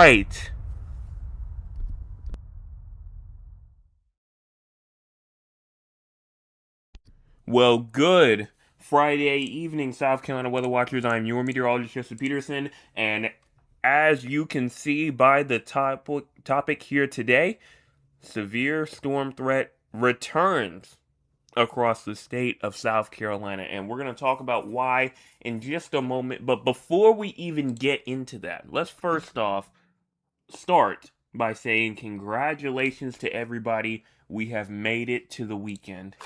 right. Well, good Friday evening, South Carolina weather watchers. I'm your meteorologist, Joseph Peterson, and as you can see by the topic here today, severe storm threat returns across the state of South Carolina, and we're going to talk about why in just a moment. But before we even get into that, let's first off start by saying congratulations to everybody. We have made it to the weekend.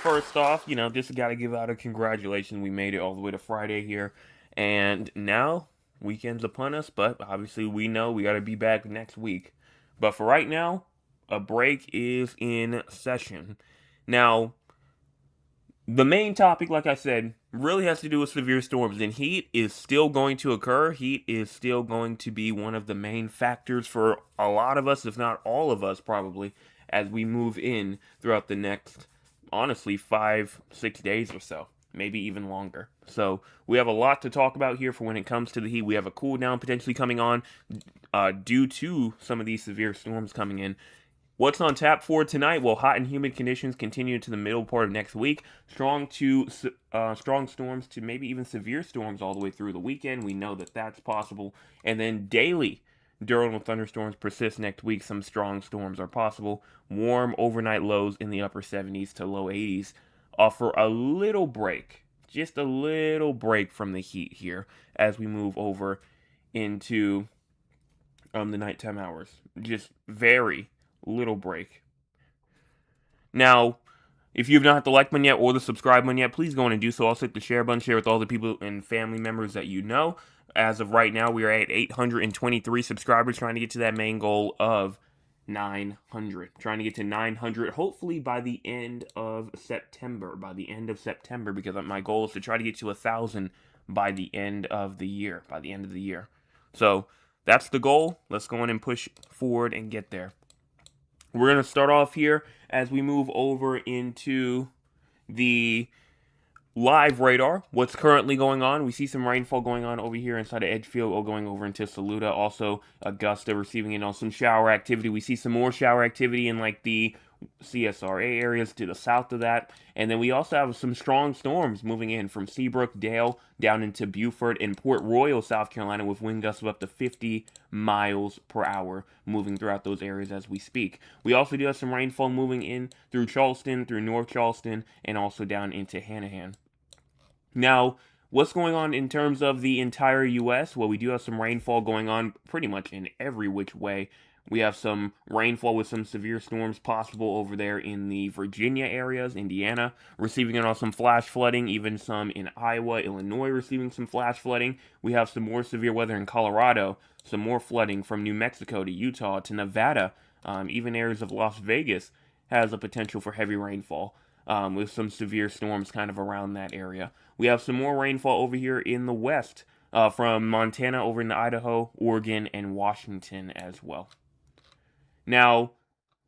First off, just got to give out a congratulations. We made it all the way to Friday here. And now, weekend's upon us, but obviously we know we got to be back next week. But for right now, a break is in session. Now, the main topic, like I said, really has to do with severe storms, and heat is still going to occur. Heat is still going to be one of the main factors for a lot of us, if not all of us, probably, as we move in throughout the next, honestly, 5-6 days or so, maybe even longer. So we have a lot to talk about here for when it comes to the heat. We have a cool down potentially coming on due to some of these severe storms coming in. What's on tap for tonight? Well, hot and humid conditions continue to the middle part of next week. Strong storms to maybe even severe storms all the way through the weekend. We know that that's possible. And then daily diurnal thunderstorms persist next week. Some strong storms are possible. Warm overnight lows in the upper 70s to low 80s offer a little break, just a little break from the heat here as we move over into the nighttime hours. Just very little break. Now, if you've not hit the like button yet or the subscribe button yet, please go on and do so. Also hit the share button, share with all the people and family members that you know. As of right now, we are at 823 subscribers, trying to get to that main goal of 900. Trying to get to 900, hopefully by the end of September. Because my goal is to try to get to 1,000 by the end of the year. So that's the goal. Let's go on and push forward and get there. We're going to start off here as we move over into the live radar. What's currently going on? We see some rainfall going on over here inside of Edgefield or going over into Saluda. Also, Augusta receiving in on some shower activity. We see some more shower activity in like the CSRA areas to the south of that. And then we also have some strong storms moving in from Seabrook, Dale, down into Beaufort and Port Royal, South Carolina, with wind gusts of up to 50 miles per hour moving throughout those areas as we speak. We also do have some rainfall moving in through Charleston, through North Charleston, and also down into Hanahan. Now, what's going on in terms of the entire U.S.? Well, we do have some rainfall going on pretty much in every which way. We have some rainfall with some severe storms possible over there in the Virginia areas, Indiana, receiving in on some flash flooding, even some in Iowa, Illinois receiving some flash flooding. We have some more severe weather in Colorado, some more flooding from New Mexico to Utah to Nevada, even areas of Las Vegas has a potential for heavy rainfall. With some severe storms kind of around that area. We have some more rainfall over here in the west, from Montana over into Idaho, Oregon, and Washington as well. Now,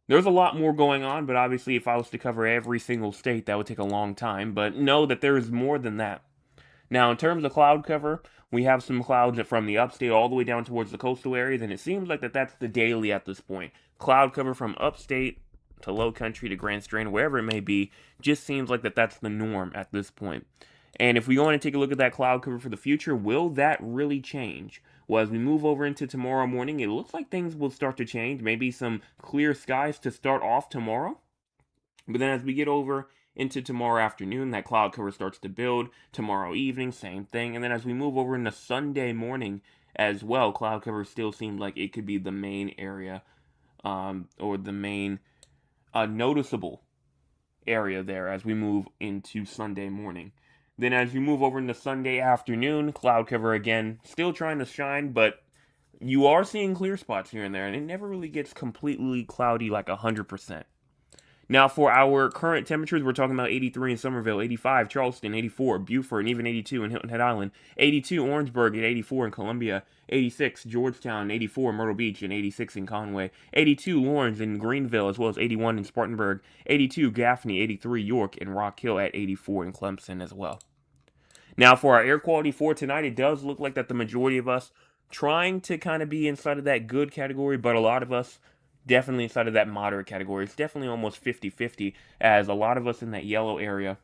there's a lot more going on, but obviously if I was to cover every single state, that would take a long time, but know that there is more than that. Now, in terms of cloud cover, we have some clouds from the upstate all the way down towards the coastal areas, and it seems like that's the daily at this point. Cloud cover from upstate to low country to Grand Strand, wherever it may be, just seems like that's the norm at this point. And if we go on and take a look at that cloud cover for the future, will that really change? Well, as we move over into tomorrow morning, it looks like things will start to change. Maybe some clear skies to start off tomorrow. But then as we get over into tomorrow afternoon, that cloud cover starts to build. Tomorrow evening, same thing. And then as we move over into Sunday morning as well, cloud cover still seems like it could be the main area, or the main noticeable area there as we move into Sunday morning. Then as you move over into Sunday afternoon, cloud cover again, still trying to shine, but you are seeing clear spots here and there, and it never really gets completely cloudy like 100%. Now, for our current temperatures, we're talking about 83 in Somerville, 85 Charleston, 84 Beaufort, and even 82 in Hilton Head Island, 82 Orangeburg, and 84 in Columbia, 86 Georgetown, 84 Myrtle Beach, and 86 in Conway, 82 Lawrence and Greenville, as well as 81 in Spartanburg, 82 Gaffney, 83 York, and Rock Hill at 84 in Clemson as well. Now, for our air quality for tonight, it does look like that the majority of us trying to kind of be inside of that good category, but a lot of us definitely inside of that moderate category. It's definitely almost 50-50, as a lot of us in that yellow area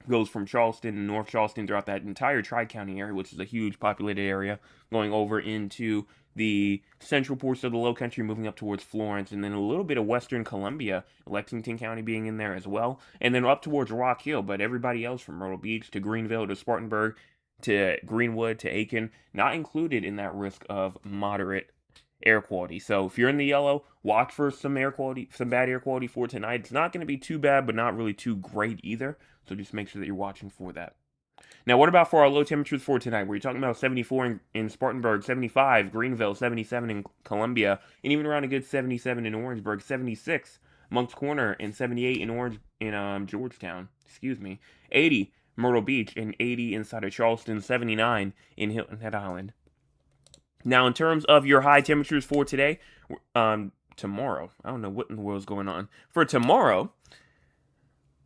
goes from Charleston and North Charleston throughout that entire Tri-County area, which is a huge populated area, going over into the central portion of the Low Country, moving up towards Florence, and then a little bit of western Columbia, Lexington County being in there as well, and then up towards Rock Hill. But everybody else from Myrtle Beach to Greenville to Spartanburg to Greenwood to Aiken, not included in that risk of moderate air quality. So if you're in the yellow, watch for some bad air quality for tonight. It's not going to be too bad, but not really too great either. So just make sure that you're watching for that. Now, what about for our low temperatures for tonight? We're talking about 74 in Spartanburg, 75 Greenville, 77 in Columbia, and even around a good 77 in Orangeburg, 76 Moncks Corner, and 78 in Georgetown. 80 Myrtle Beach, and 80 inside of Charleston, 79 in Hilton Head Island. Now, in terms of your high temperatures for today, tomorrow, I don't know what in the world's going on. For tomorrow,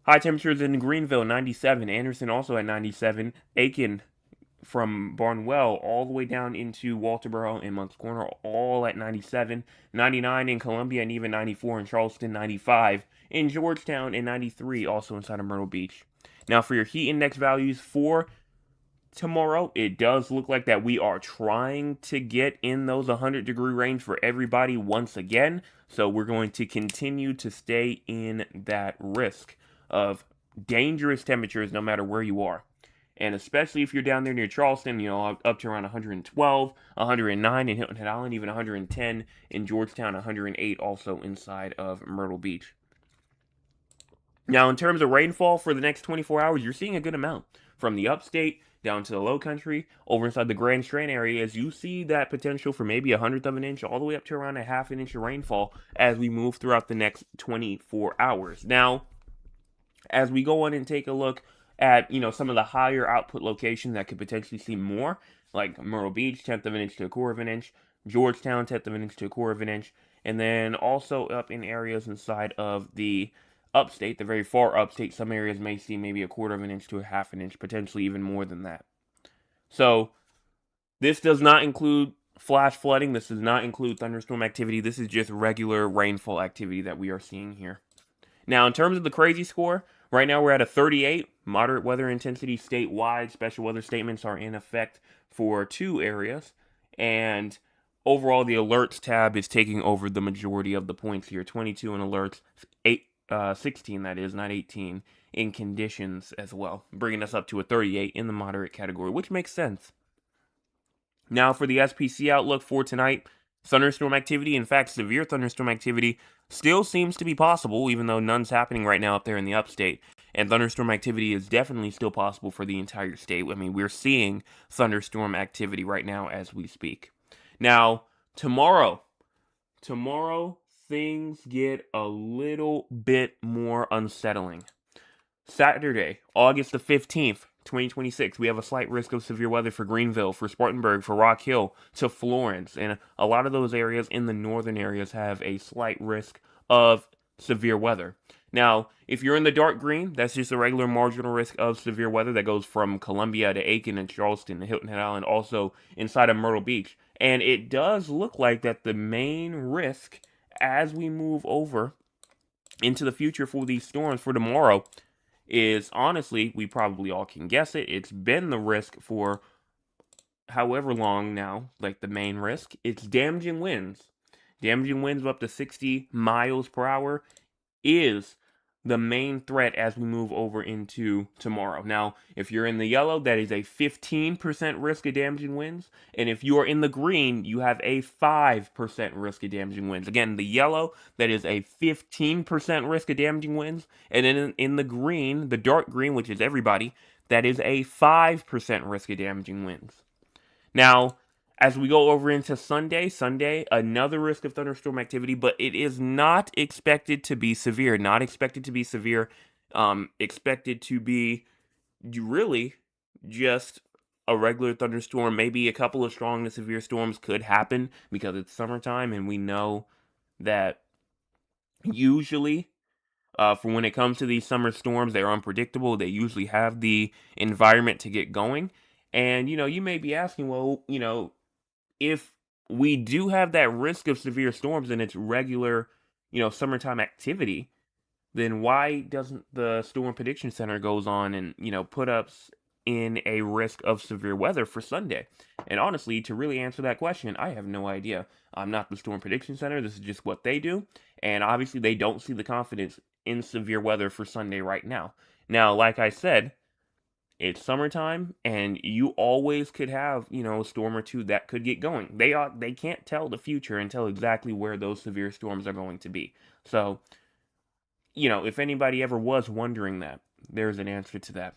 high temperatures in Greenville, 97. Anderson also at 97. Aiken from Barnwell all the way down into Walterboro and Moncks Corner, all at 97. 99 in Columbia, and even 94 in Charleston, 95 in Georgetown, and 93 also inside of Myrtle Beach. Now, for your heat index values for tomorrow, it does look like that we are trying to get in those 100-degree range for everybody once again. So we're going to continue to stay in that risk of dangerous temperatures no matter where you are. And especially if you're down there near Charleston, up to around 112, 109 in Hilton Head Island, even 110 in Georgetown, 108 also inside of Myrtle Beach. Now, in terms of rainfall for the next 24 hours, you're seeing a good amount from the upstate down to the Low Country, over inside the Grand Strand area, as you see that potential for maybe 1/100 of an inch, all the way up to around a 1/2 an inch of rainfall as we move throughout the next 24 hours. Now, as we go on and take a look at, some of the higher output locations that could potentially see more, like Myrtle Beach, 1/10 of an inch to 1/4 of an inch, Georgetown, 1/10 of an inch to 1/4 of an inch, and then also up in areas inside of the upstate, the very far upstate, some areas may see maybe 1/4 of an inch to 1/2 an inch, potentially even more than that. So this does not include flash flooding. This does not include thunderstorm activity. This is just regular rainfall activity that we are seeing here. Now, in terms of the crazy score, right now we're at a 38. Moderate weather intensity statewide. Special weather statements are in effect for 2 areas. And overall, the alerts tab is taking over the majority of the points here. 22 in alerts, 16 that is, not 18, in conditions as well, bringing us up to a 38 in the moderate category, which makes sense. Now, for the SPC outlook for tonight, thunderstorm activity, in fact, severe thunderstorm activity, still seems to be possible, even though none's happening right now up there in the upstate. And thunderstorm activity is definitely still possible for the entire state. I mean, we're seeing thunderstorm activity right now as we speak. Now, tomorrow, things get a little bit more unsettling. Saturday, August the 15th, 2026, we have a slight risk of severe weather for Greenville, for Spartanburg, for Rock Hill, to Florence, and a lot of those areas in the northern areas have a slight risk of severe weather. Now, if you're in the dark green, that's just a regular marginal risk of severe weather that goes from Columbia to Aiken and Charleston to Hilton Head Island, also inside of Myrtle Beach. And it does look like that the main risk as we move over into the future for these storms for tomorrow is, honestly, we probably all can guess it. It's been the risk for however long now, like the main risk. It's damaging winds. Damaging winds of up to 60 miles per hour is the main threat as we move over into tomorrow. Now, if you're in the yellow, that is a 15% risk of damaging winds. And if you are in the green, you have a 5% risk of damaging winds. Again, the yellow, that is a 15% risk of damaging winds. And then in the green, the dark green, which is everybody, that is a 5% risk of damaging winds. Now, As we go over into Sunday, another risk of thunderstorm activity, but it is not expected to be severe. Not expected to be severe. Expected to be really just a regular thunderstorm. Maybe a couple of strong to severe storms could happen because it's summertime, and we know that usually, for when it comes to these summer storms, they're unpredictable. They usually have the environment to get going. And, you may be asking, well, if we do have that risk of severe storms and it's regular, summertime activity, then why doesn't the Storm Prediction Center goes on and, put us in a risk of severe weather for Sunday? And honestly, to really answer that question, I have no idea. I'm not the Storm Prediction Center. This is just what they do. And obviously, they don't see the confidence in severe weather for Sunday right now. Now, like I said, it's summertime, and you always could have, a storm or two that could get going. They can't tell the future and tell exactly where those severe storms are going to be. So, if anybody ever was wondering that, there's an answer to that.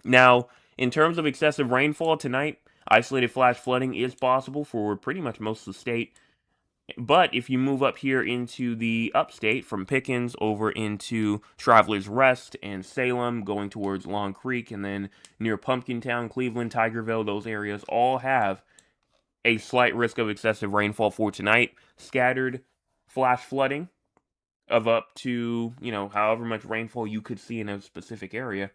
Now, in terms of excessive rainfall tonight, isolated flash flooding is possible for pretty much most of the state. But if you move up here into the upstate from Pickens over into Travelers Rest and Salem, going towards Long Creek, and then near Pumpkintown, Cleveland, Tigerville, those areas all have a slight risk of excessive rainfall for tonight. Scattered flash flooding of up to, however much rainfall you could see in a specific area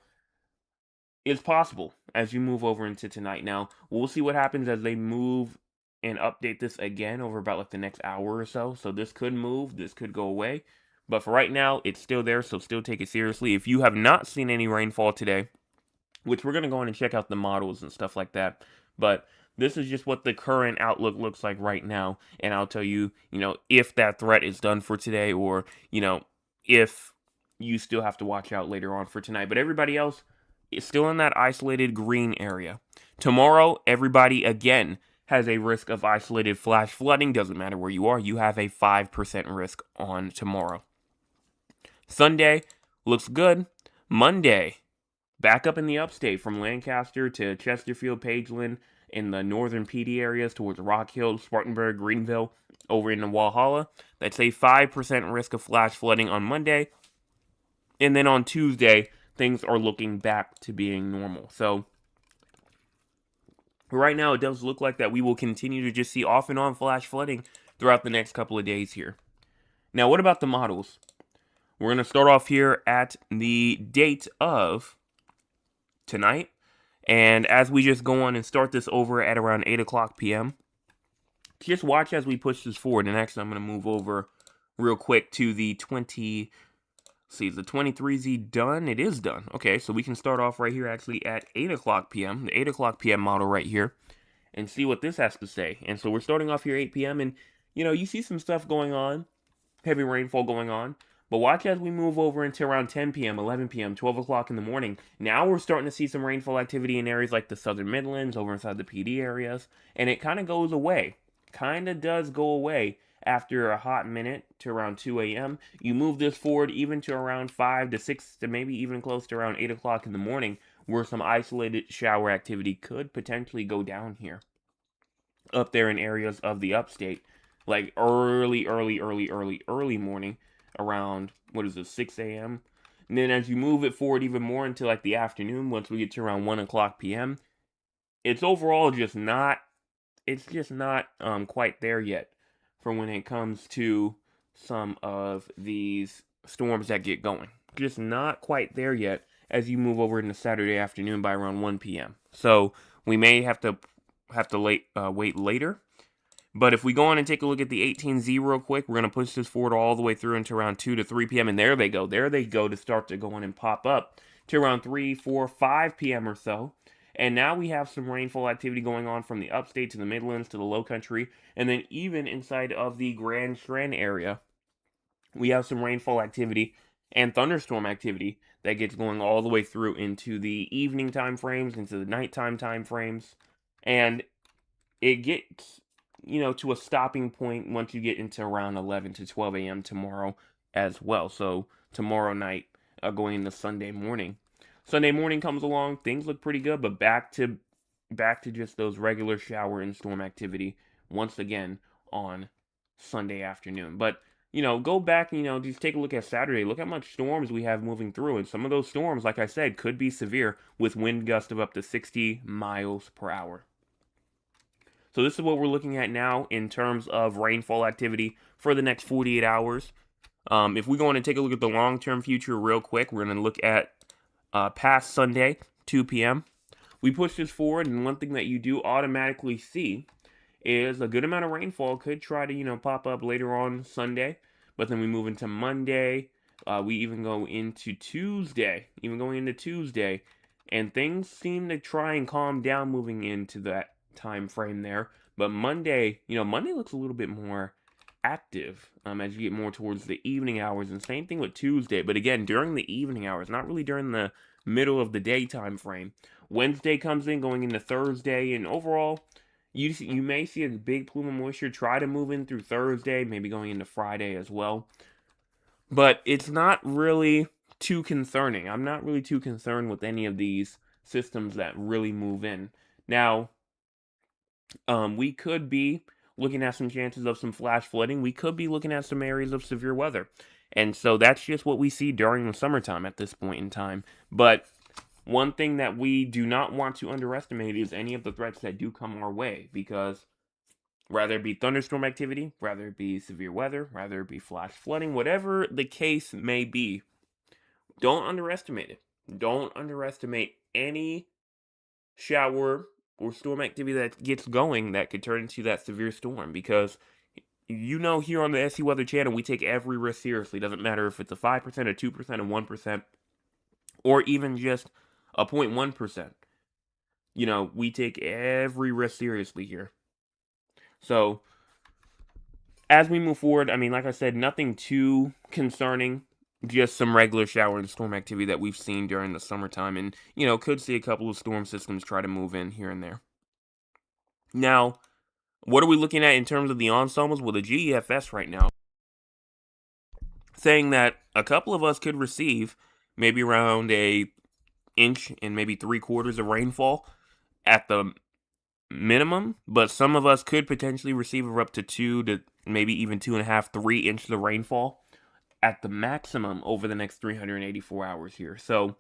is possible as you move over into tonight. Now, we'll see what happens as they move and update this again over about like the next hour or so. So this could move, this could go away. But for right now, it's still there, so still take it seriously. If you have not seen any rainfall today, which we're going to go in and check out the models and stuff like that, but this is just what the current outlook looks like right now. And I'll tell you, if that threat is done for today, or, if you still have to watch out later on for tonight. But everybody else is still in that isolated green area. Tomorrow, everybody again has a risk of isolated flash flooding. Doesn't matter where you are, you have a 5% risk on tomorrow. Sunday looks good. Monday, back up in the upstate from Lancaster to Chesterfield, Pageland, in the northern PD areas towards Rock Hill, Spartanburg, Greenville, over in the Walhalla. That's a 5% risk of flash flooding on Monday. And then on Tuesday, things are looking back to being normal. So right now, it does look like that we will continue to just see off and on flash flooding throughout the next couple of days here. Now, what about the models? We're going to start off here at the date of tonight. And as we just go on and start this over at around 8 o'clock p.m., just watch as we push this forward. And actually, I'm going to move over real quick to the 20... See, is the 23Z done? It is done. Okay, so we can start off right here actually at 8 o'clock p.m., the 8 o'clock p.m. model right here, and see what this has to say. And so we're starting off here 8 p.m., and, you see some stuff going on, heavy rainfall going on, but watch as we move over into around 10 p.m., 11 p.m., 12 o'clock in the morning. Now we're starting to see some rainfall activity in areas like the Southern Midlands, over inside the PD areas, and it kind of goes away. Kind of does go away after a hot minute to around 2 a.m. You move this forward even to around 5 to 6 to maybe even close to around 8 o'clock in the morning, where some isolated shower activity could potentially go down here. Up there in areas of the upstate, like early morning, around, 6 a.m. And then as you move it forward even more into like the afternoon, once we get to around 1 o'clock p.m., it's overall just not quite there yet for when it comes to some of these storms that get going. Just not quite there yet as you move over into Saturday afternoon by around 1 p.m. So we may have to wait later. But if we go on and take a look at the 18Z real quick, we're going to push this forward all the way through into around 2 to 3 p.m. And there they go. There they go to start to go on and pop up to around 3, 4, 5 p.m. or so. And now we have some rainfall activity going on from the upstate to the Midlands to the Low Country, and then even inside of the Grand Strand area, we have some rainfall activity and thunderstorm activity that gets going all the way through into the evening time frames, into the nighttime time frames, and it gets, to a stopping point once you get into around 11 to 12 a.m. tomorrow as well. So tomorrow night, going into Sunday morning. Sunday morning comes along, things look pretty good, but back to back to just those regular shower and storm activity once again on Sunday afternoon. But go back and just take a look at Saturday. Look how much storms we have moving through, and some of those storms, like I said, could be severe with wind gusts of up to 60 miles per hour. So this is what we're looking at now in terms of rainfall activity for the next 48 hours. If we go on and take a look at the long-term future real quick, we're going to look at past Sunday, 2 p.m. We push this forward, and one thing that you do automatically see is a good amount of rainfall could try to, pop up later on Sunday. But then we move into Monday. We even go into Tuesday, and things seem to try and calm down moving into that time frame there. But Monday, Monday looks a little bit more active as you get more towards the evening hours, and same thing with Tuesday. But again, during the evening hours, not really during the middle of the day time frame. Wednesday comes in going into Thursday, and overall, you may see a big plume of moisture try to move in through Thursday, maybe going into Friday as well. But it's not really too concerning. I'm not really too concerned with any of these systems that really move in. Now, we could be looking at some chances of some flash flooding. We could be looking at some areas of severe weather. And so that's just what we see during the summertime at this point in time. But one thing that we do not want to underestimate is any of the threats that do come our way, because rather it be thunderstorm activity, rather it be severe weather, rather it be flash flooding, whatever the case may be, don't underestimate it. Don't underestimate any shower or storm activity that gets going that could turn into that severe storm, because here on the SC Weather Channel, we take every risk seriously. Doesn't matter if it's a 5%, a 2%, a 1%, or even just a 0.1%. We take every risk seriously here. So, as we move forward, like I said, nothing too concerning. Just some regular shower and storm activity that we've seen during the summertime, and, could see a couple of storm systems try to move in here and there. Now, what are we looking at in terms of the ensembles? Well, the GEFS right now saying that a couple of us could receive maybe around a inch and maybe 3/4 of rainfall at the minimum, but some of us could potentially receive up to 2 to maybe even 2.5, 3 inches of rainfall at the maximum over the next 384 hours here. So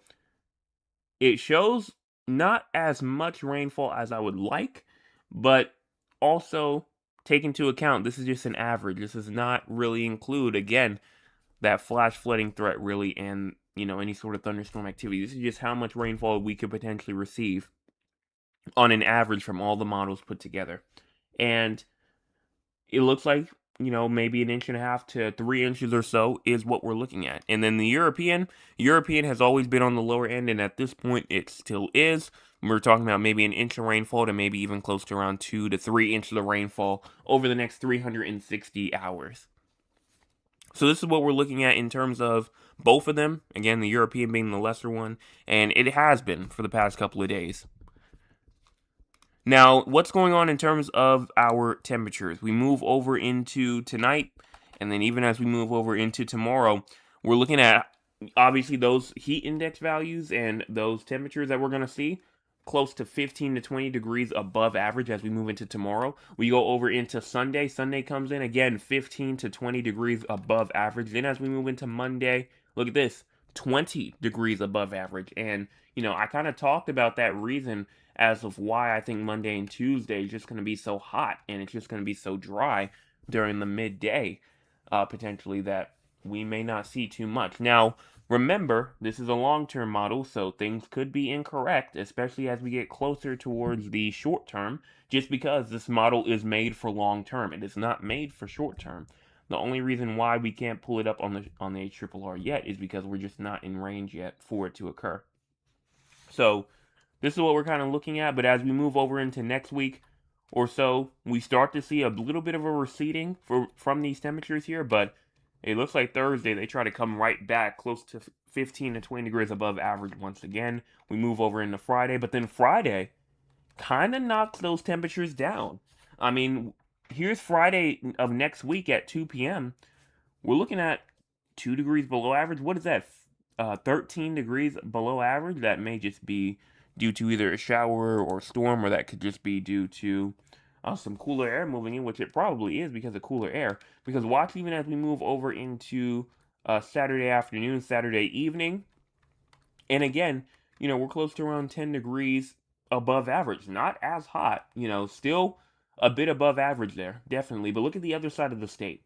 it shows not as much rainfall as I would like, but also take into account this is just an average. This does not really include, again, that flash flooding threat really, and any sort of thunderstorm activity. This is just how much rainfall we could potentially receive on an average from all the models put together. And it looks like, maybe 1.5 to 3 inches or so is what we're looking at. And then the European has always been on the lower end, and at this point it still is. We're talking about maybe 1 inch of rainfall to maybe even close to around 2 to 3 inches of rainfall over the next 360 hours. So this is what we're looking at in terms of both of them. Again, the European being the lesser one, and it has been for the past couple of days. Now, what's going on in terms of our temperatures? We move over into tonight, and then even as we move over into tomorrow, we're looking at, obviously, those heat index values and those temperatures that we're going to see close to 15 to 20 degrees above average as we move into tomorrow. We go over into Sunday. Sunday comes in, again, 15 to 20 degrees above average. Then as we move into Monday, look at this, 20 degrees above average. And, I kind of talked about that reason as of why I think Monday and Tuesday is just going to be so hot, and it's just going to be so dry during the midday, potentially, that we may not see too much. Now, remember, this is a long-term model, so things could be incorrect, especially as we get closer towards the short term, just because this model is made for long-term. It is not made for short-term. The only reason why we can't pull it up on the HRRR yet is because we're just not in range yet for it to occur. So, this is what we're kind of looking at, but as we move over into next week or so, we start to see a little bit of a receding from these temperatures here, but it looks like Thursday they try to come right back close to 15 to 20 degrees above average once again. We move over into Friday, but then Friday kind of knocks those temperatures down. Here's Friday of next week at 2 p.m. We're looking at 2 degrees below average. What is that? 13 degrees below average? That may just be due to either a shower or storm, or that could just be due to some cooler air moving in, which it probably is because of cooler air. Because watch, even as we move over into Saturday afternoon, Saturday evening, and again, we're close to around 10 degrees above average. Not as hot, still a bit above average there, definitely. But look at the other side of the state,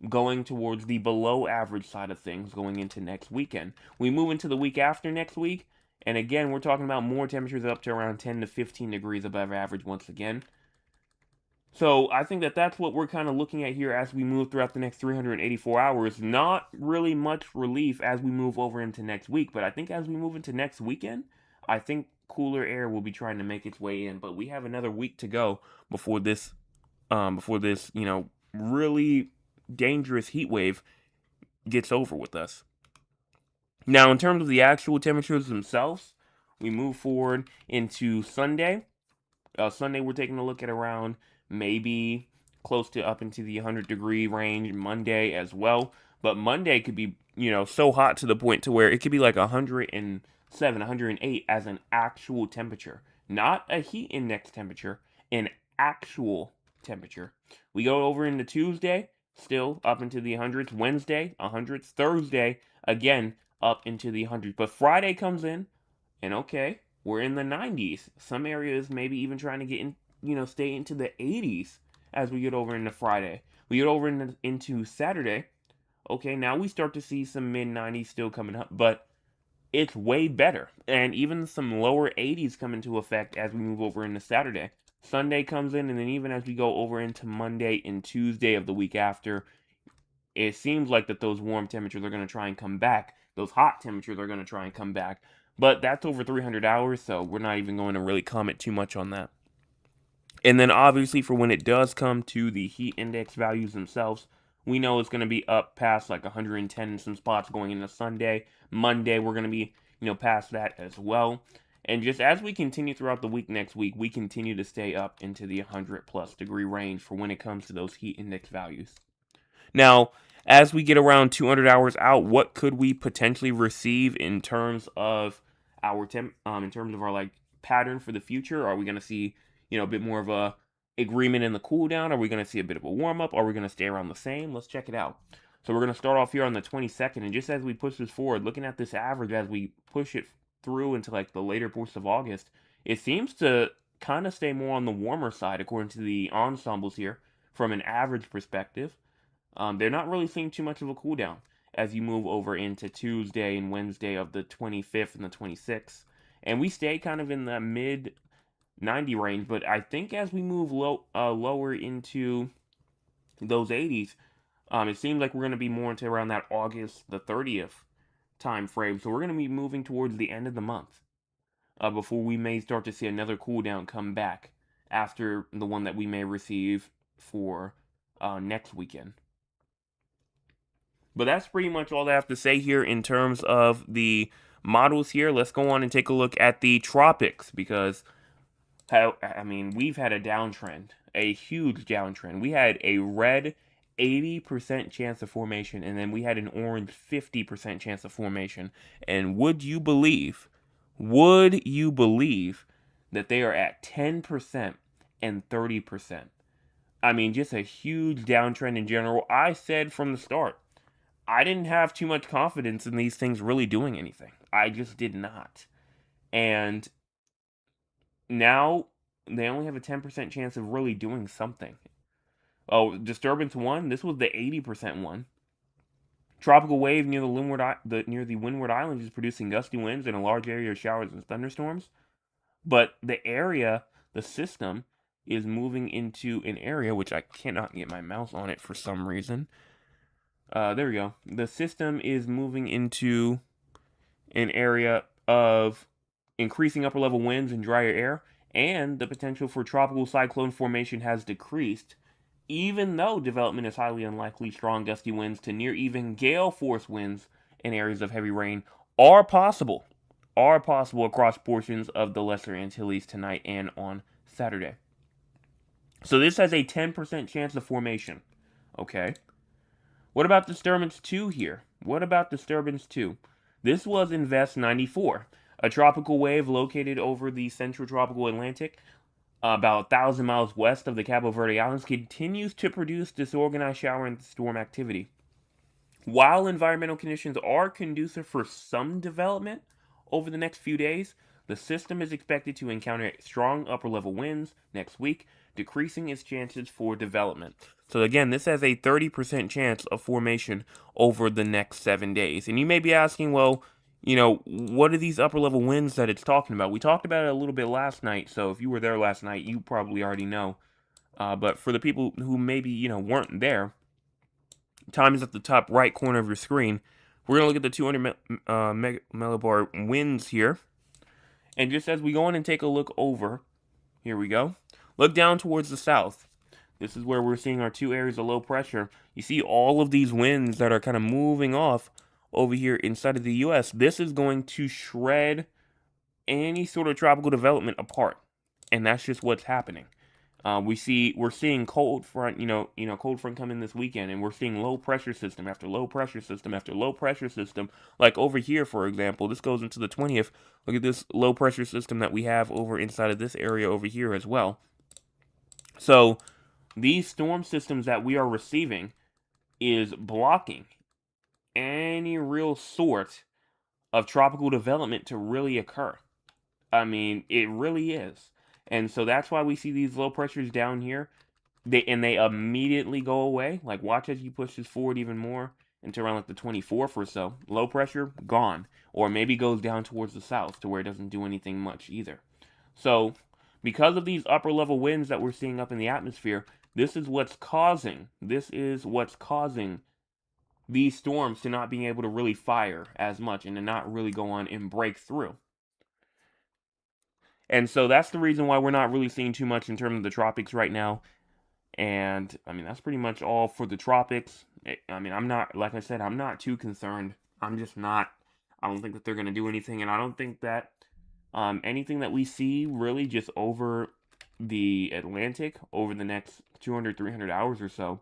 going towards the below average side of things going into next weekend. We move into the week after next week, and again, we're talking about more temperatures up to around 10 to 15 degrees above average once again. So I think that that's what we're kind of looking at here as we move throughout the next 384 hours. Not really much relief as we move over into next week, but I think as we move into next weekend, I think cooler air will be trying to make its way in. But we have another week to go before this, really dangerous heat wave gets over with us. Now, in terms of the actual temperatures themselves, we move forward into Sunday. Sunday, we're taking a look at around maybe close to up into the 100-degree range. Monday as well, but Monday could be so hot to the point to where it could be like 107, 108 as an actual temperature, not a heat index temperature, an actual temperature. We go over into Tuesday, still up into the hundreds. Wednesday, 100s. Thursday, again up into the hundreds. But Friday comes in, and okay, we're in the 90s. Some areas maybe even trying to get in, stay into the 80s as we get over into Friday. We get over into Saturday. Okay, now we start to see some mid 90s still coming up, but it's way better. And even some lower 80s come into effect as we move over into Saturday. Sunday comes in, and then even as we go over into Monday and Tuesday of the week after, it seems like that those warm temperatures are going to try and come back. Those hot temperatures are going to try and come back. But that's over 300 hours, so we're not even going to really comment too much on that. And then obviously for when it does come to the heat index values themselves, we know it's going to be up past like 110 in some spots going into Sunday. Monday, we're going to be, past that as well. And just as we continue throughout the week next week, we continue to stay up into the 100 plus degree range for when it comes to those heat index values. Now, as we get around 200 hours out, what could we potentially receive in terms of our in terms of our like pattern for the future? Are we going to see, a bit more of a agreement in the cool down? Are we going to see a bit of a warm up? Are we going to stay around the same? Let's check it out. So we're going to start off here on the 22nd, and just as we push this forward, looking at this average as we push it through into like the later portions of August, it seems to kind of stay more on the warmer side according to the ensembles here from an average perspective. They're not really seeing too much of a cool down as you move over into Tuesday and Wednesday of the 25th and the 26th. And we stay kind of in the mid 90 range, but I think as we move lower into those 80s, it seems like we're going to be more into around that August the 30th time frame. So we're going to be moving towards the end of the month before we may start to see another cool down come back after the one that we may receive for next weekend. But that's pretty much all I have to say here in terms of the models here. Let's go on and take a look at the tropics because, we've had a downtrend, a huge downtrend. We had a red 80% chance of formation, and then we had an orange 50% chance of formation. And would you believe that they are at 10% and 30%? Just a huge downtrend in general. I said from the start, I didn't have too much confidence in these things really doing anything. I just did not. And now they only have a 10% chance of really doing something. Oh, disturbance 1, this was the 80% one. Tropical wave near the Windward Islands is producing gusty winds and a large area of showers and thunderstorms. But the system is moving into an area which I cannot get my mouse on it for some reason. There we go. The system is moving into an area of increasing upper level winds and drier air, and the potential for tropical cyclone formation has decreased, even though development is highly unlikely. Strong gusty winds to near even gale force winds in areas of heavy rain are possible across portions of the Lesser Antilles tonight and on Saturday. So this has a 10% chance of formation. Okay. What about disturbance 2 here? What about disturbance 2? This was Invest 94. A tropical wave located over the central tropical Atlantic, about 1,000 miles west of the Cabo Verde Islands, continues to produce disorganized shower and storm activity. While environmental conditions are conducive for some development over the next few days, the system is expected to encounter strong upper level winds next week, decreasing its chances for development. So, again, this has a 30% chance of formation over the next 7 days. And you may be asking, well, what are these upper level winds that it's talking about? We talked about it a little bit last night, so if you were there last night, you probably already know. But for the people who maybe, weren't there, time is at the top right corner of your screen. We're going to look at the 200 millibar winds here. And just as we go in and take a look over, here we go. Look down towards the south. This is where we're seeing our two areas of low pressure. You see all of these winds that are kind of moving off over here inside of the U.S. This is going to shred any sort of tropical development apart. And that's just what's happening. We're seeing cold front, cold front come in this weekend, and we're seeing low pressure system after low pressure system after low pressure system. Like over here, for example, this goes into the 20th. Look at this low pressure system that we have over inside of this area over here as well. So these storm systems that we are receiving is blocking any real sort of tropical development to really occur. I mean, it really is. And so that's why we see these low pressures down here. They immediately go away. Like, watch as you push this forward even more into around like the 24th or so. Low pressure, gone. Or maybe goes down towards the south to where it doesn't do anything much either. So, because of these upper level winds that we're seeing up in the atmosphere, this is what's causing these storms to not being able to really fire as much and to not really go on and break through. And so that's the reason why we're not really seeing too much in terms of the tropics right now. And, I mean, that's pretty much all for the tropics. I mean, I'm not, like I said, I'm not too concerned. I'm just not, I don't think that they're going to do anything. And I don't think that anything that we see really just over the Atlantic over the next 200, 300 hours or so,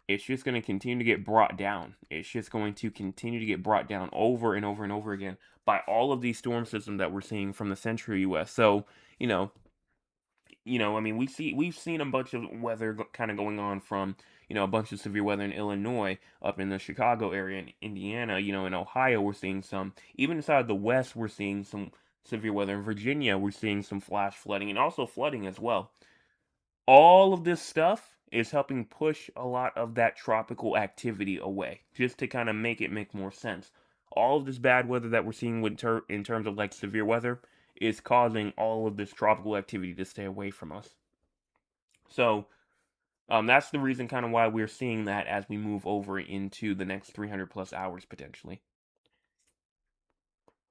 it's just going to continue to get brought down. It's just going to continue to get brought down over and over and over again by all of these storm systems that we're seeing from the central U.S. So, I mean, we've seen a bunch of weather kind of going on from, a bunch of severe weather in Illinois, up in the Chicago area, in Indiana, in Ohio, we're seeing some. Even inside the West, we're seeing some severe weather. In Virginia, we're seeing some flash flooding and also flooding as well. All of this stuff is helping push a lot of that tropical activity away, just to kind of make it make more sense. All of this bad weather that we're seeing in terms of like severe weather is causing all of this tropical activity to stay away from us. So that's the reason kind of why we're seeing that as we move over into the next 300 plus hours potentially.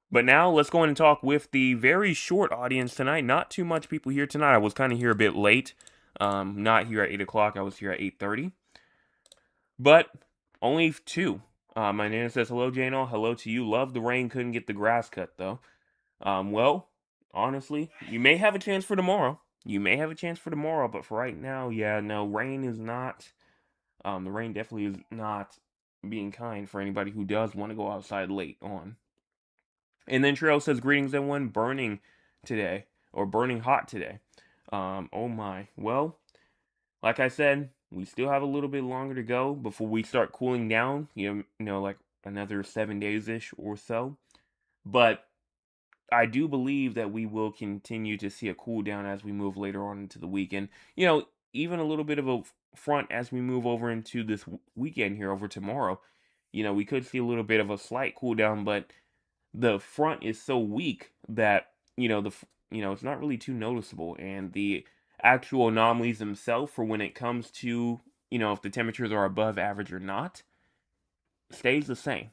But now let's go in and talk with the very short audience tonight. Not too much people here tonight. I was kind of here a bit late. Not here at 8 o'clock. I was here at 8:30. But only two. My Nana says, hello, Jano. Hello to you. Love the rain. Couldn't get the grass cut, though. Well, honestly, you may have a chance for tomorrow. But for right now, yeah, no, rain is not, the rain definitely is not being kind for anybody who does want to go outside late on. And then Trail says, greetings everyone, burning hot today. Oh my. Well, like I said, we still have a little bit longer to go before we start cooling down, like another 7 days-ish or so. But I do believe that we will continue to see a cool down as we move later on into the weekend. Even a little bit of a front as we move over into this weekend here over tomorrow. We could see a little bit of a slight cool down, but the front is so weak that it's not really too noticeable, and the actual anomalies themselves for when it comes to if the temperatures are above average or not stays the same.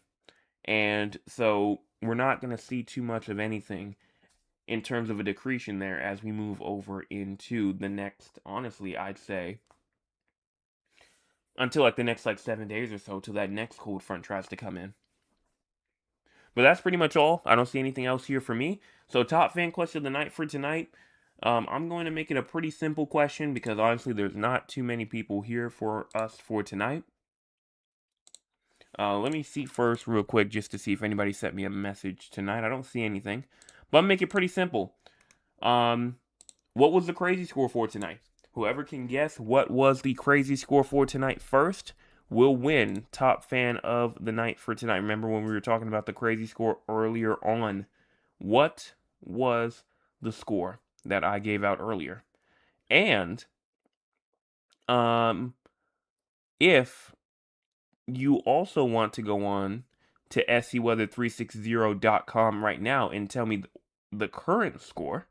And so we're not going to see too much of anything in terms of a decretion there as we move over into the next, honestly, I'd say, until like the next 7 days or so, till that next cold front tries to come in. But that's pretty much all. I don't see anything else here for me. So top fan question of the night for tonight. I'm going to make it a pretty simple question because honestly there's not too many people here for us for tonight. Let me see first real quick just to see if anybody sent me a message tonight. I don't see anything. But I'll make it pretty simple. What was the crazy score for tonight? Whoever can guess what was the crazy score for tonight first will win top fan of the night for tonight. Remember when we were talking about the crazy score earlier on? What was the score that I gave out earlier? And if you also want to go on to scweather360.com right now and tell me the current score,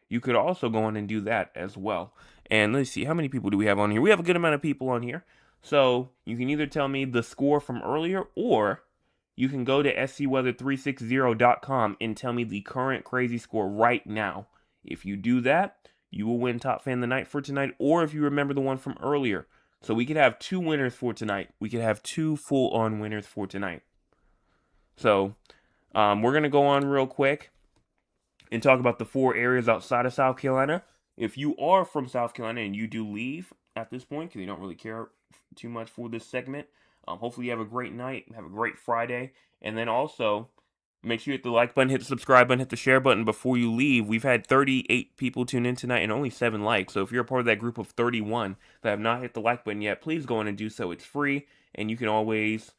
you could also go on and do that as well. And let's see, how many people do we have on here? We have a good amount of people on here. So you can either tell me the score from earlier, or you can go to scweather360.com and tell me the current crazy score right now. If you do that, you will win top fan of the night for tonight, or if you remember the one from earlier. So we could have 2 winners for tonight. We could have 2 full-on winners for tonight. So we're going to go on real quick and talk about the 4 areas outside of South Carolina. If you are from South Carolina and you do leave at this point, because you don't really care too much for this segment, hopefully you have a great night, have a great Friday, and then also make sure you hit the like button, hit the subscribe button, hit the share button before you leave. We've had 38 people tune in tonight and only 7 likes, so if you're a part of that group of 31 that have not hit the like button yet, please go on and do so. It's free, and you can always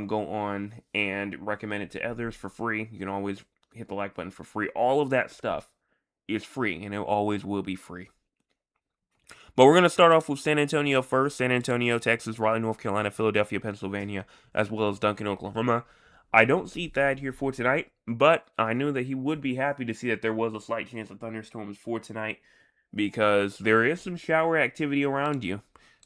go on and recommend it to others for free. You can always hit the like button for free. All of that stuff is free, and it always will be free. But we're going to start off with San Antonio first. San Antonio, Texas, Raleigh, North Carolina, Philadelphia, Pennsylvania, as well as Duncan, Oklahoma. I don't see Thad here for tonight, but I knew that he would be happy to see that there was a slight chance of thunderstorms for tonight, because there is some shower activity around you.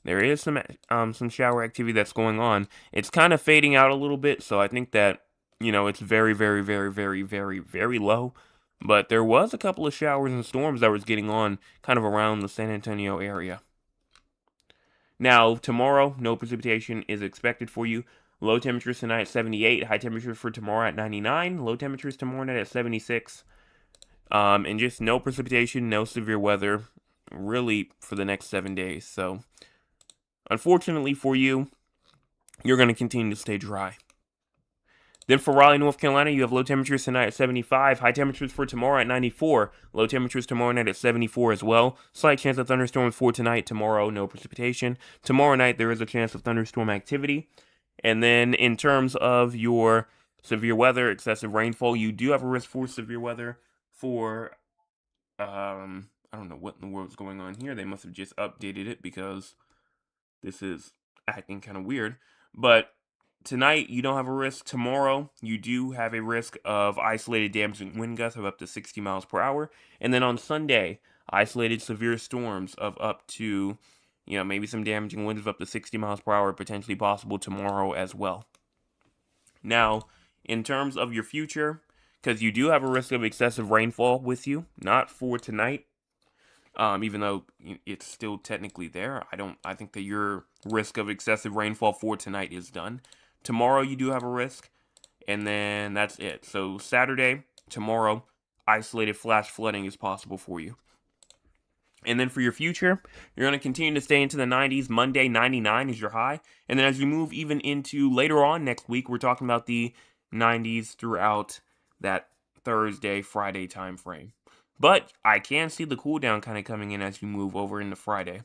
There is some shower activity that's going on. It's kind of fading out a little bit, so I think that, it's very, very, very, very, very, very low. But there was a couple of showers and storms that was getting on kind of around the San Antonio area. Now, tomorrow, no precipitation is expected for you. Low temperatures tonight at 78. High temperatures for tomorrow at 99. Low temperatures tomorrow night at 76. And just no precipitation, no severe weather, really, for the next 7 days. So, unfortunately for you, you're going to continue to stay dry. Then for Raleigh, North Carolina, you have low temperatures tonight at 75. High temperatures for tomorrow at 94. Low temperatures tomorrow night at 74 as well. Slight chance of thunderstorms for tonight. Tomorrow, no precipitation. Tomorrow night, there is a chance of thunderstorm activity. And then in terms of your severe weather, excessive rainfall, you do have a risk for severe weather for, I don't know what in the world's going on here. They must have just updated it because this is acting kind of weird. But tonight, you don't have a risk. Tomorrow, you do have a risk of isolated damaging wind gusts of up to 60 miles per hour. And then on Sunday, isolated severe storms of up to, maybe some damaging winds of up to 60 miles per hour potentially possible tomorrow as well. Now, in terms of your future, because you do have a risk of excessive rainfall with you, not for tonight, even though it's still technically there. I think that your risk of excessive rainfall for tonight is done. Tomorrow you do have a risk, and then that's it. So Saturday, tomorrow, isolated flash flooding is possible for you. And then for your future, you're going to continue to stay into the 90s. Monday, 99 is your high. And then as you move even into later on next week, we're talking about the 90s throughout that Thursday, Friday time frame. But I can see the cool down kind of coming in as you move over into Friday.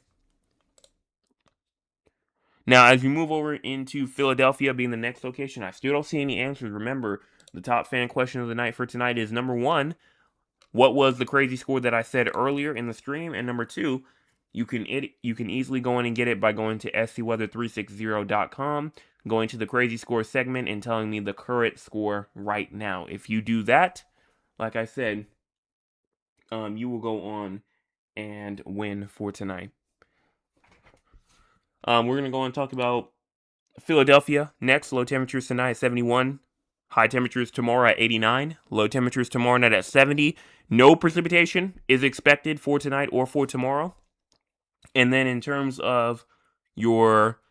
Now, as you move over into Philadelphia being the next location, I still don't see any answers. Remember, the top fan question of the night for tonight is, number 1, what was the crazy score that I said earlier in the stream? And number 2, you can easily go in and get it by going to scweather360.com, going to the crazy score segment, and telling me the current score right now. If you do that, like I said, you will go on and win for tonight. We're going to go and talk about Philadelphia next. Low temperatures tonight at 71. High temperatures tomorrow at 89. Low temperatures tomorrow night at 70. No precipitation is expected for tonight or for tomorrow. And then in terms of your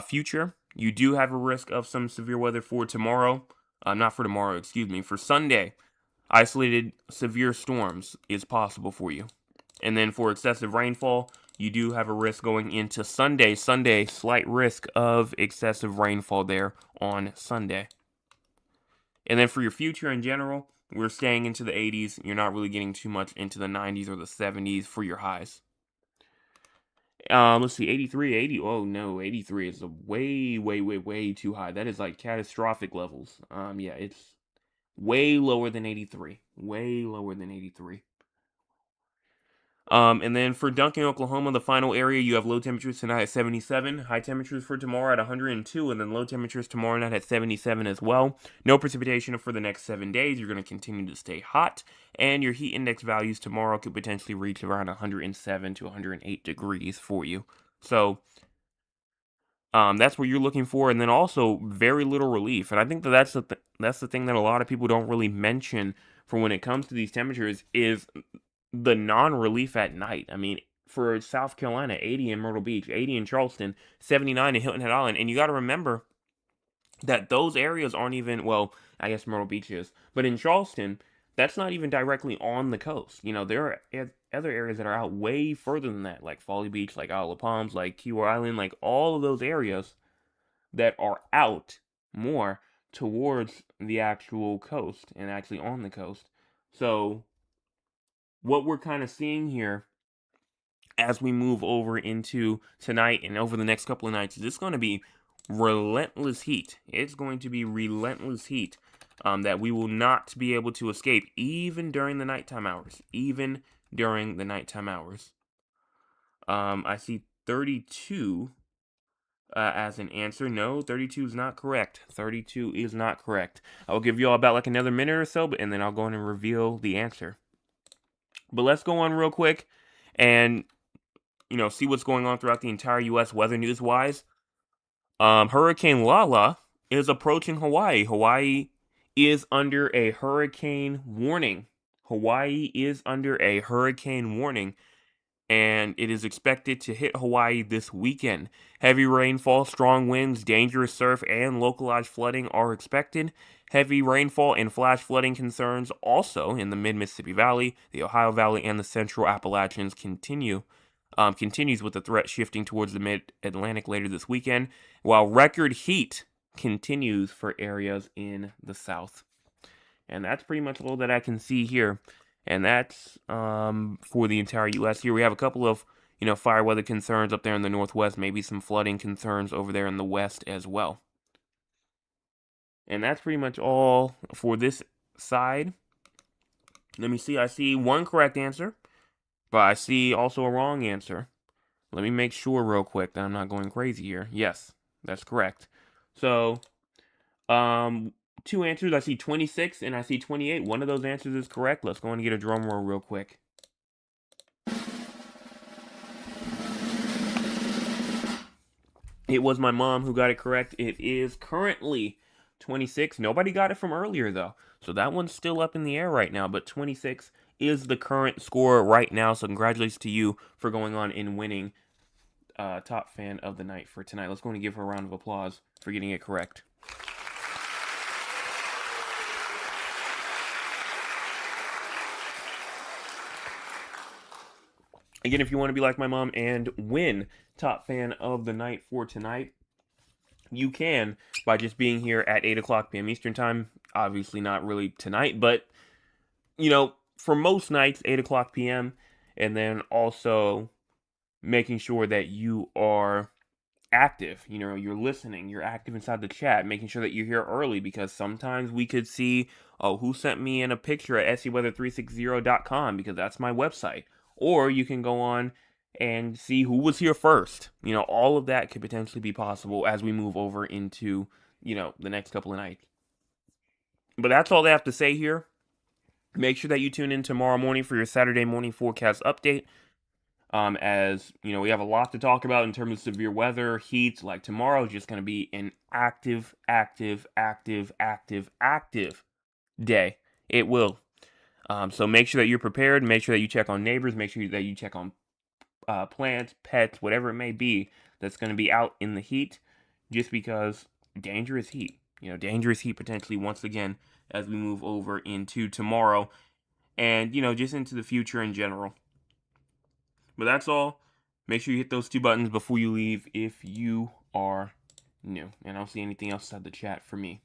future, you do have a risk of some severe weather for tomorrow. Not for tomorrow, excuse me. For Sunday, isolated severe storms is possible for you. And then for excessive rainfall, you do have a risk going into Sunday. Sunday, slight risk of excessive rainfall there on Sunday. And then for your future in general, we're staying into the 80s. You're not really getting too much into the 90s or the 70s for your highs. Let's see, 83, 80. Oh no, 83 is a way too high. That is like catastrophic levels. Yeah, it's way lower than 83. Way lower than 83. And then for Duncan, Oklahoma, the final area, you have low temperatures tonight at 77, high temperatures for tomorrow at 102, and then low temperatures tomorrow night at 77 as well. No precipitation for the next 7 days. You're going to continue to stay hot, and your heat index values tomorrow could potentially reach around 107 to 108 degrees for you. So, that's what you're looking for, and then also very little relief. And I think that that's the thing that a lot of people don't really mention for when it comes to these temperatures is the non-relief at night. I mean, for South Carolina, 80 in Myrtle Beach, 80 in Charleston, 79 in Hilton Head Island, and you got to remember that those areas aren't even, well, I guess Myrtle Beach is, but in Charleston, that's not even directly on the coast. You know, there are other areas that are out way further than that, like Folly Beach, like Isle of Palms, like Key Island, like all of those areas that are out more towards the actual coast and actually on the coast. So, what we're kind of seeing here as we move over into tonight and over the next couple of nights is it's going to be relentless heat. It's going to be relentless heat that we will not be able to escape even during the nighttime hours. Even during the nighttime hours. I see 32 as an answer. No, 32 is not correct. 32 is not correct. I'll give you all about like another minute or so, and then I'll go in and reveal the answer. But let's go on real quick and, you know, see what's going on throughout the entire U.S. weather news-wise. Hurricane Lala is approaching Hawaii. Hawaii is under a hurricane warning. Hawaii is under a hurricane warning, and it is expected to hit Hawaii this weekend. Heavy rainfall, strong winds, dangerous surf, and localized flooding are expected. Heavy rainfall and flash flooding concerns also in the mid-Mississippi Valley, the Ohio Valley, and the Central Appalachians continues with the threat shifting towards the mid-Atlantic later this weekend, while record heat continues for areas in the South. And that's pretty much all that I can see here. And that's for the entire U.S. Here we have a couple of, you know, fire weather concerns up there in the Northwest, maybe some flooding concerns over there in the West as well. And that's pretty much all for this side. Let me see. I see one correct answer, but I see also a wrong answer. Let me make sure real quick that I'm not going crazy here. Yes, that's correct. So, two answers. I see 26 and I see 28. One of those answers is correct. Let's go and get a drum roll real quick. It was my mom who got it correct. It is currently 26. Nobody got it from earlier, though. So that one's still up in the air right now. But 26 is the current score right now. So congratulations to you for going on and winning top fan of the night for tonight. Let's go and give her a round of applause for getting it correct. Again, if you want to be like my mom and win top fan of the night for tonight, you can by just being here at 8 o'clock p.m. Eastern Time. Obviously not really tonight, but, you know, for most nights, 8 o'clock p.m. And then also making sure that you are active. You know, you're listening, you're active inside the chat, making sure that you're here early, because sometimes we could see, oh, who sent me in a picture at seweather360.com, because that's my website. Or you can go on and see who was here first. You know, all of that could potentially be possible as we move over into, you know, the next couple of nights. But that's all they have to say here. Make sure that you tune in tomorrow morning for your Saturday morning forecast update. As, you know, we have a lot to talk about in terms of severe weather, heat. Like tomorrow is just going to be an active day. It will. So make sure that you're prepared. Make sure that you check on neighbors. Make sure that you check on plants, pets, whatever it may be that's going to be out in the heat, just because dangerous heat. You know, dangerous heat potentially once again as we move over into tomorrow and, you know, just into the future in general. But that's all. Make sure you hit those two buttons before you leave if you are new. And I don't see anything else inside the chat for me.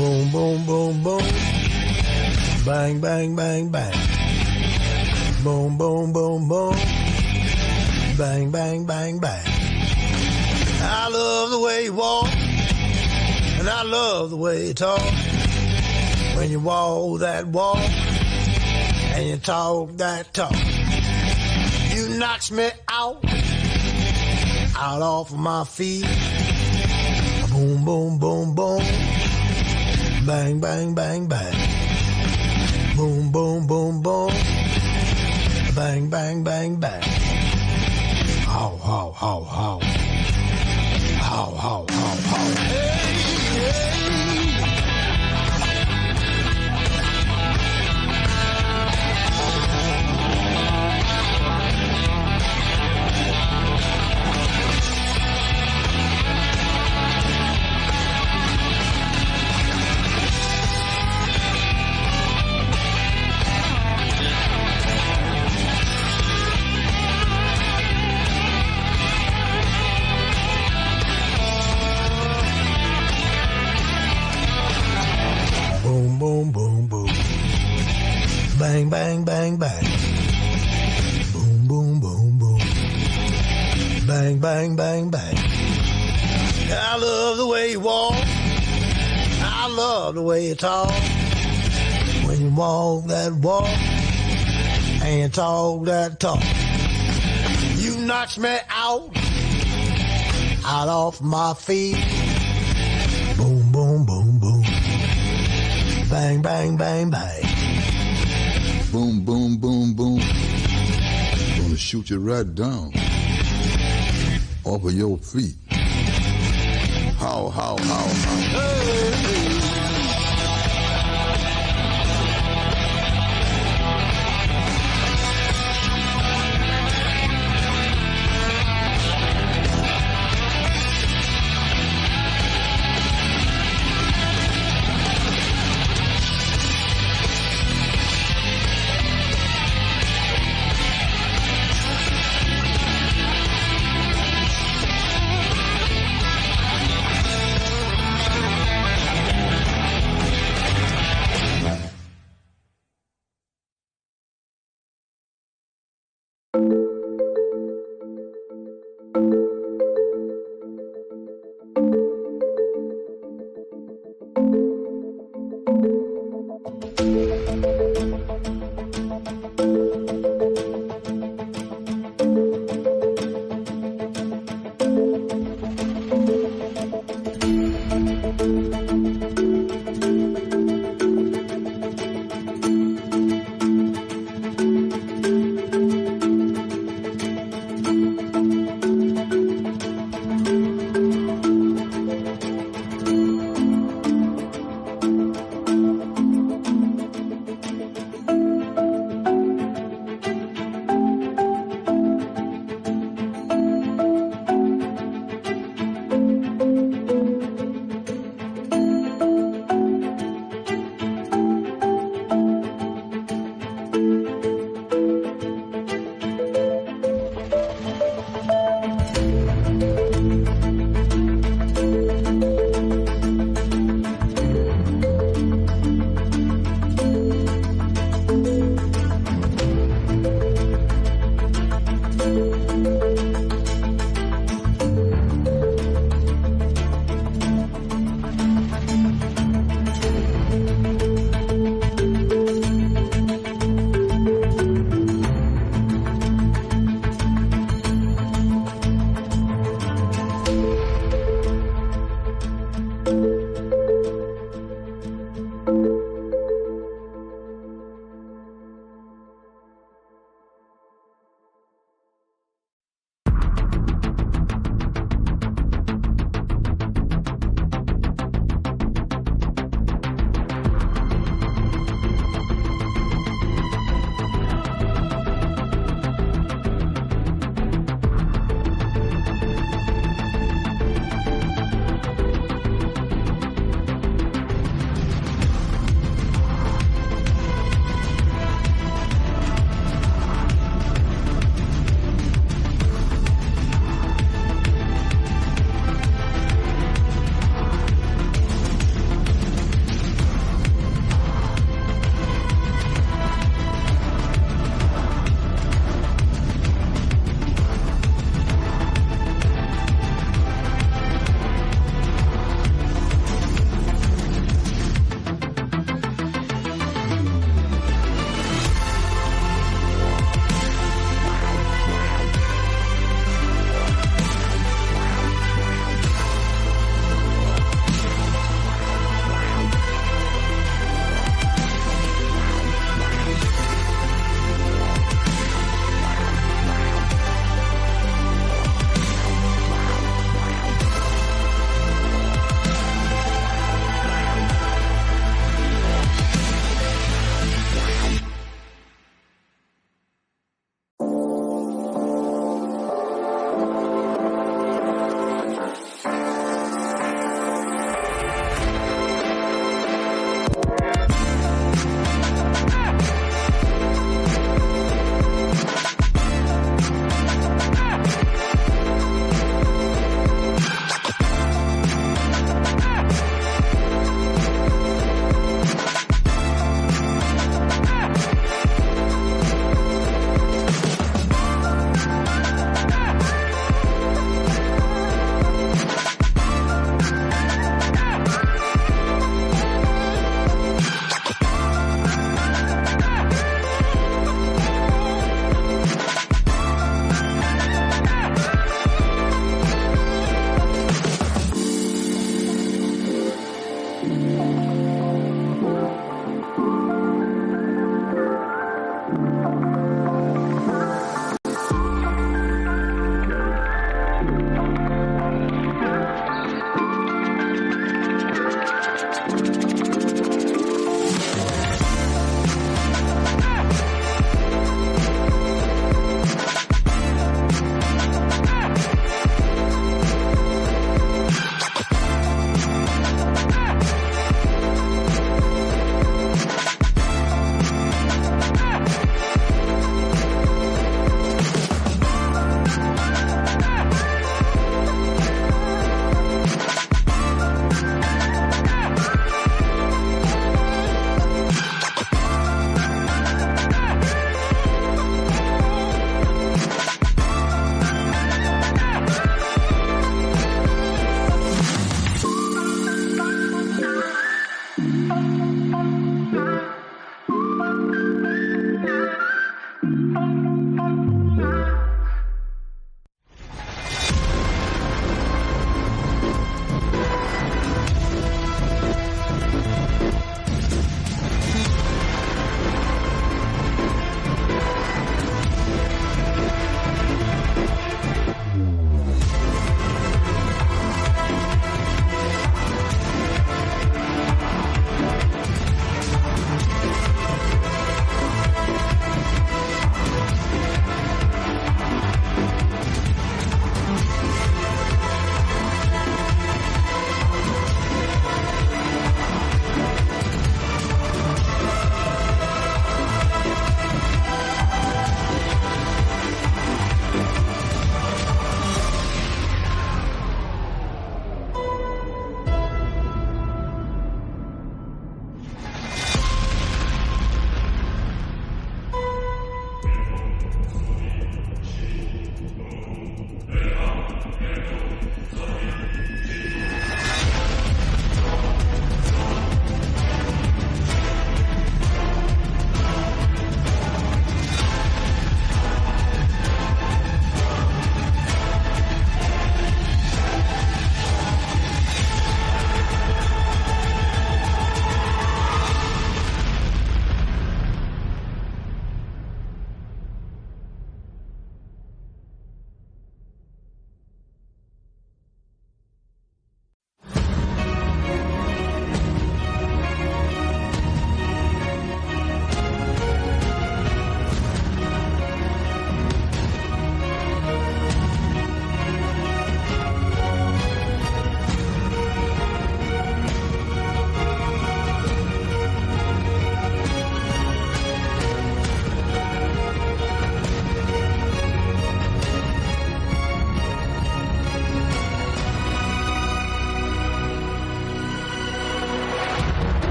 Boom, boom, boom, boom. Bang, bang, bang, bang. Boom, boom, boom, boom. Bang, bang, bang, bang. I love the way you walk, and I love the way you talk. When you walk that walk, and you talk that talk. You knocks me out off of my feet. Boom, boom, boom, boom. Bang, bang, bang, bang. Boom, boom, boom, boom. Bang, bang, bang, bang. How, how, how, how. How, how, how, how. Hey, hey. Boom, boom, boom, boom. Bang, bang, bang, bang. Boom, boom, boom, boom. Bang, bang, bang, bang. I love the way you walk. I love the way you talk. When you walk that walk and you talk that talk. You knocks me out off my feet. Boom, boom, boom, boom. Bang, bang, bang, bang. Boom, boom, boom, boom. Gonna shoot you right down off of your feet. How, how, how. Hey.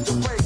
to break.